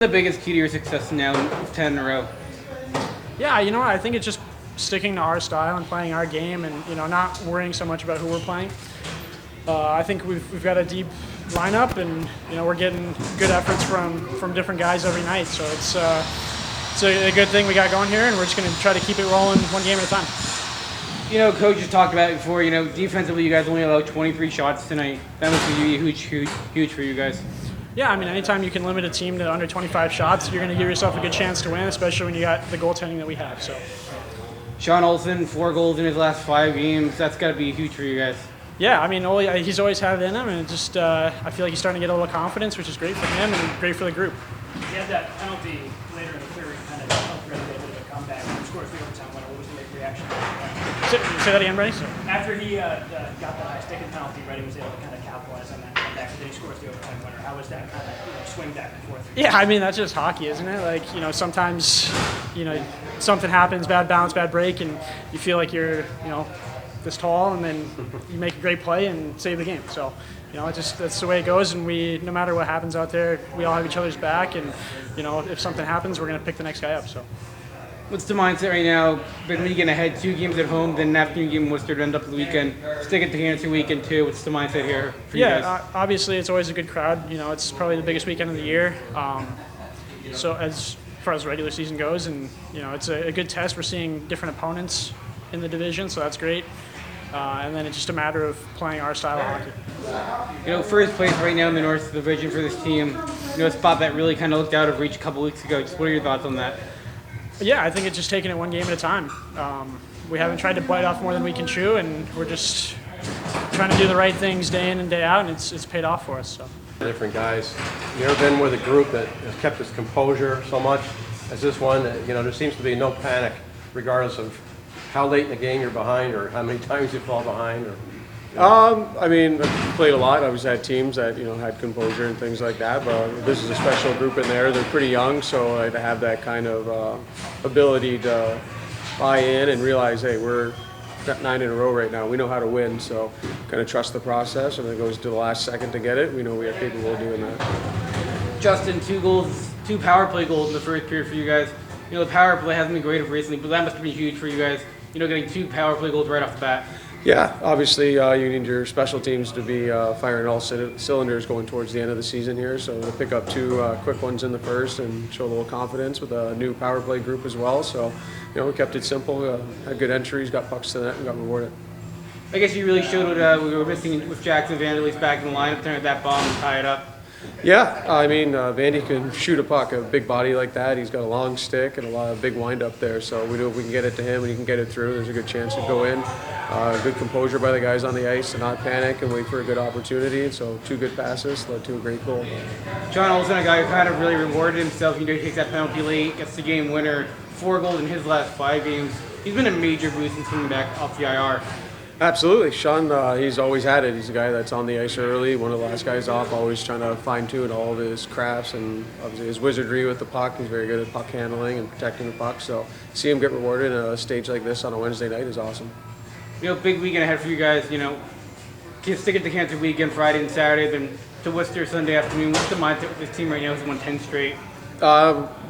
The biggest key to your success now with 10 in a row? Yeah, I think it's just sticking to our style and playing our game and, not worrying so much about who we're playing. I think we've got a deep lineup and, we're getting good efforts from different guys every night. So it's a good thing we got going here, and we're just going to try to keep it rolling one game at a time. Coach just talked about it before, defensively you guys only allowed 23 shots tonight. That must be huge for you guys. Yeah, anytime you can limit a team to under 25 shots, you're going to give yourself a good chance to win, especially when you got the goaltending that we have. So, Sean Olson, 4 goals in his last 5 games. That's got to be huge for you guys. Yeah, he's always had it in him, and just I feel like he's starting to get a little confidence, which is great for him and great for the group. He had that penalty later in the third, kind of helped Ready get a bit of a comeback. He scored 3 overtime winner. What was the big reaction? Say that again, Ready? After he got that sticking penalty, Ready was able to kind of capitalize on that comeback. Then he scores the overtime winner. How was that kind of swing back and forth? Yeah, that's just hockey, isn't it? Like, sometimes, something happens, bad bounce, bad break, and you feel like you're, this tall, and then you make a great play and save the game. So, that's the way it goes, and no matter what happens out there, we all have each other's back, and, if something happens, we're going to pick the next guy up. So. What's the mindset right now? Been weekend ahead, 2 games at home, then an afternoon game in Worcester to end up the weekend. Stick it to Cancer weekend too. What's the mindset here for you guys? Yeah, obviously it's always a good crowd. It's probably the biggest weekend of the year. So as far as the regular season goes, and it's a good test. We're seeing different opponents in the division, so that's great. And then it's just a matter of playing our style of hockey. First place right now in the North Division for this team. A spot that really kind of looked out of reach a couple weeks ago. Just what are your thoughts on that? Yeah, I think it's just taking it one game at a time. We haven't tried to bite off more than we can chew, and we're just trying to do the right things day in and day out, and it's paid off for us. So. Different guys. You ever been with a group that has kept its composure so much as this one? There seems to be no panic, regardless of how late in the game you're behind or how many times you fall behind. I've played a lot. I was at teams that had composure and things like that. But this is a special group in there. They're pretty young, so to have that kind of ability to buy in and realize, hey, we're got 9 in a row right now. We know how to win, so kind of trust the process. And if it goes to the last second to get it, we know we are capable of doing that. Justin, 2 goals, 2 power play goals in the first period for you guys. The power play hasn't been great recently, but that must have been huge for you guys. Getting 2 power play goals right off the bat. Yeah, obviously you need your special teams to be firing all cylinders going towards the end of the season here. So to pick up 2 quick ones in the first and show a little confidence with a new power play group as well. So, we kept it simple, had good entries, got pucks to the net, and got rewarded. I guess you really showed what we were missing with Jackson Vanderleest back in the lineup, turn at that bomb and tie it up. Yeah, Vandy can shoot a puck, a big body like that. He's got a long stick and a lot of big wind up there. So we know if we can get it to him and he can get it through, there's a good chance to go in. Good composure by the guys on the ice to not panic and wait for a good opportunity. And so 2 good passes led to a great goal. John Olson, a guy who kind of really rewarded himself. He takes that penalty late, gets the game winner, 4 goals in his last 5 games. He's been a major boost since coming back off the IR. Absolutely. Sean, he's always had it. He's a guy that's on the ice early, one of the last guys off, always trying to fine-tune all of his crafts and obviously his wizardry with the puck. He's very good at puck handling and protecting the puck. So see him get rewarded in a stage like this on a Wednesday night is awesome. Big weekend ahead for you guys. Stick it to Cancer weekend, Friday and Saturday, then to Worcester Sunday afternoon. What's the mindset with this team right now? Who's won 10 straight?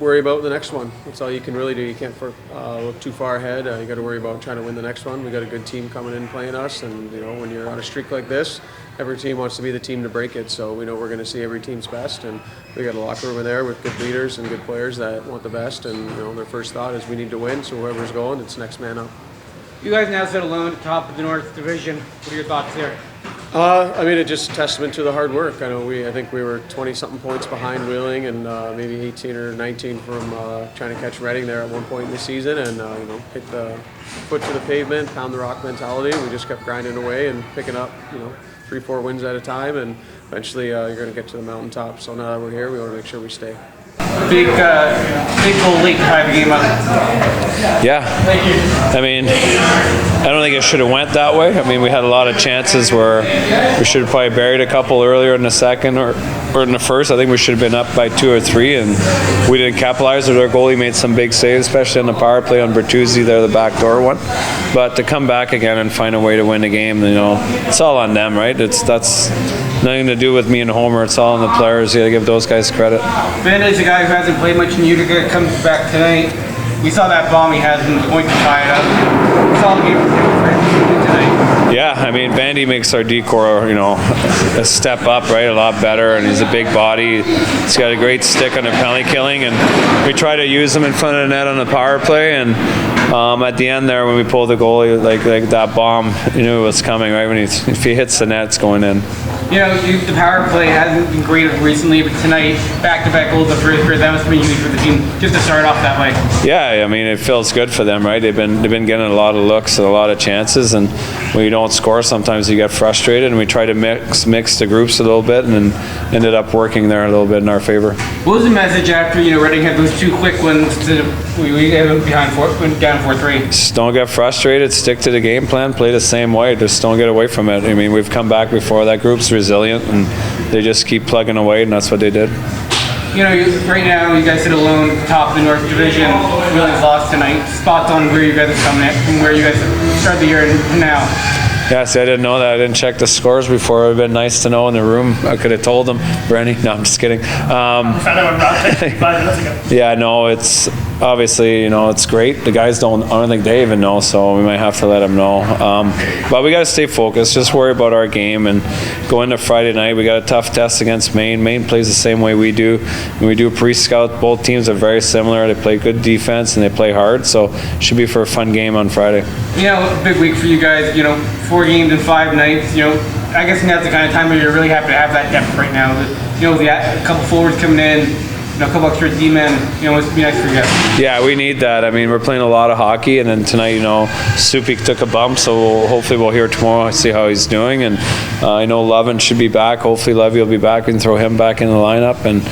Worry about the next one. That's all you can really do. You can't look too far ahead. You got to worry about trying to win the next one. We got a good team coming in playing us, and when you're on a streak like this, every team wants to be the team to break it. So we know we're going to see every team's best, and we got a locker room in there with good leaders and good players that want the best. And their first thought is we need to win. So whoever's going, it's next man up. You guys now sit alone at the top of the North Division. What are your thoughts there? It's just a testament to the hard work. I think we were 20-something points behind Wheeling and maybe 18 or 19 from trying to catch Reading there at one point in the season and, hit the foot to the pavement, pound the rock mentality. We just kept grinding away and picking up, 3-4 wins at a time, and eventually you're going to get to the mountaintop. So now that we're here, we want to make sure we stay. Big goal late to tie the game up. Yeah. I don't think it should have went that way. We had a lot of chances where we should have probably buried a couple earlier in the second or in the first. I think we should have been up by 2 or 3, and we didn't capitalize. Our goalie made some big saves, especially on the power play on Bertuzzi there, the backdoor one. But to come back again and find a way to win the game, it's all on them, right? That's nothing to do with me and Homer. It's all on the players. You got to give those guys credit. Vandy's a guy who hasn't played much in Utica, comes back tonight. We saw that bomb he has in the point to tie it up. We saw the game for him tonight. Yeah, I mean, Vandy makes our decor, a step up, right? A lot better, and he's a big body. He's got a great stick on the penalty killing, and we try to use him in front of the net on the power play. And at the end there, when we pulled the goalie, like that bomb, you knew it was coming, right? If he hits the net, it's going in. The power play hasn't been great recently, but tonight, back-to-back goals the first period, that must have been huge for the team, just to start off that way. Yeah, I mean, it feels good for them, right? They've been getting a lot of looks and a lot of chances, and when you don't score, sometimes you get frustrated, and we try to mix the groups a little bit, and ended up working there a little bit in our favor. What was the message after Reading had those two quick ones we went down 4-3? Just don't get frustrated, stick to the game plan, play the same way, just don't get away from it. I mean, we've come back before, that group's resilient, and they just keep plugging away, and that's what they did. Right now you guys sit alone, top of the North Division. Willing's lost tonight. Spots on where you guys are coming at, from where you guys started the year and now. Yeah, see, I didn't know that. I didn't check the scores before. It would have been nice to know in the room. I could have told them. Brenny? No, I'm just kidding. Found out when Rob texted 5 minutes ago. Yeah, no, it's obviously, it's great. The guys I don't think they even know, so we might have to let them know. But we got to stay focused, just worry about our game and go into Friday night. We got a tough test against Maine. Maine plays the same way we do. When we do a pre-scout, both teams are very similar. They play good defense and they play hard, so it should be for a fun game on Friday. Big week for you guys, 4 games in 5 nights, I guess now's the kind of time where you're really happy to have that depth right now. With a couple forwards coming in, a couple extra D-men, it's be nice for you guys. Yeah, we need that. I mean, we're playing a lot of hockey, and then tonight, Supik took a bump, so hopefully we'll hear tomorrow, see how he's doing. And I know Levin should be back. Hopefully Levy will be back and throw him back in the lineup. And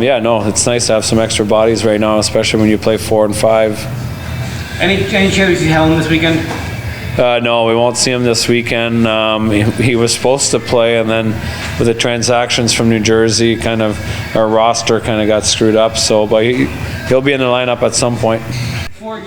it's nice to have some extra bodies right now, especially when you play 4 and 5. Any chance we see Helen this weekend? No, we won't see him this weekend. He was supposed to play, and then with the transactions from New Jersey, our roster got screwed up. But he'll be in the lineup at some point. 4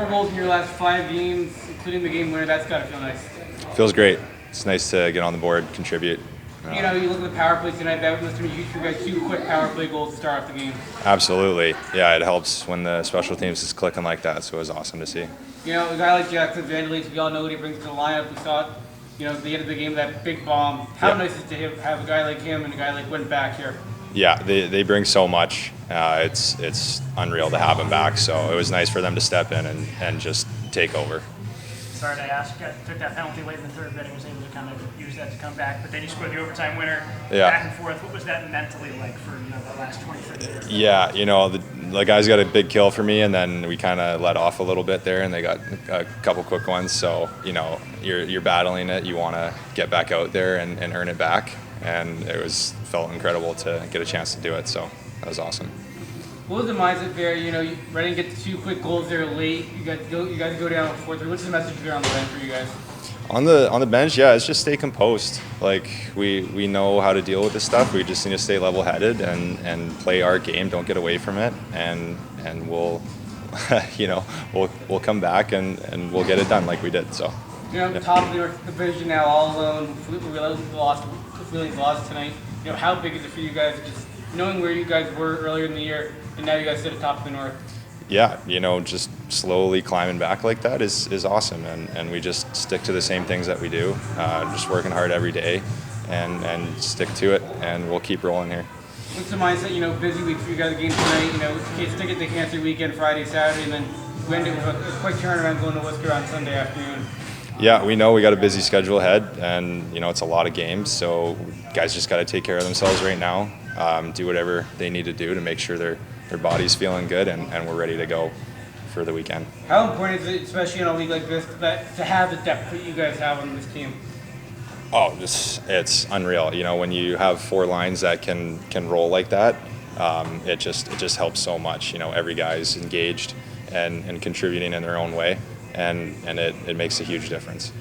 goals in your last 5 games, including the game winner. That's got to feel nice. Feels great. It's nice to get on the board, contribute. You look at the power play tonight. That must have been huge for you guys. 2 quick power play goals to start off the game. Absolutely. Yeah, it helps when the special teams is clicking like that, so it was awesome to see. A guy like Jackson Vanderleest, we all know what he brings to the lineup. We saw it, at the end of the game, that big bomb. How nice is it to have a guy like him and a guy like Wynn back here? Yeah, they bring so much. It's unreal to have them back, so it was nice for them to step in and just take over. Sorry to ask, you took that penalty late in the third, Reading was able to use that to come back, but then you scored the overtime winner, back and forth. What was that mentally like for the last 20, 30 minutes? Yeah, the guys got a big kill for me, and then we let off a little bit there, and they got a couple quick ones. So you're battling it. You want to get back out there and earn it back, and it felt incredible to get a chance to do it. So that was awesome. What was the mindset there? Reading gets 2 quick goals there late. You guys go down 4-3. What's the message there on the bench for you guys? On the bench, yeah, it's just stay composed. We know how to deal with this stuff. We just need to stay level-headed and play our game. Don't get away from it, and we'll we'll come back and we'll get it done like we did. So. Top of the North Division now, all alone. Willing's lost tonight. How big is it for you guys, just knowing where you guys were earlier in the year, and now you guys sit at top of the North? Yeah, just slowly climbing back like that is awesome, and we just stick to the same things that we do, just working hard every day, and stick to it, and we'll keep rolling here. What's the mindset? Busy week for you guys. Game tonight. Stick it to Cancer weekend, Friday, Saturday, and then we end it with a quick turnaround going to Worcester on Sunday afternoon. Yeah, we know we got a busy schedule ahead, and it's a lot of games, so guys just got to take care of themselves right now, do whatever they need to do to make sure their body's feeling good, and we're ready to go for the weekend. How important is it, especially in a league like this, to have the depth that you guys have on this team? Oh, it's unreal. When you have 4 lines that can roll like that, it just helps so much. Every guy's engaged and contributing in their own way, and it makes a huge difference.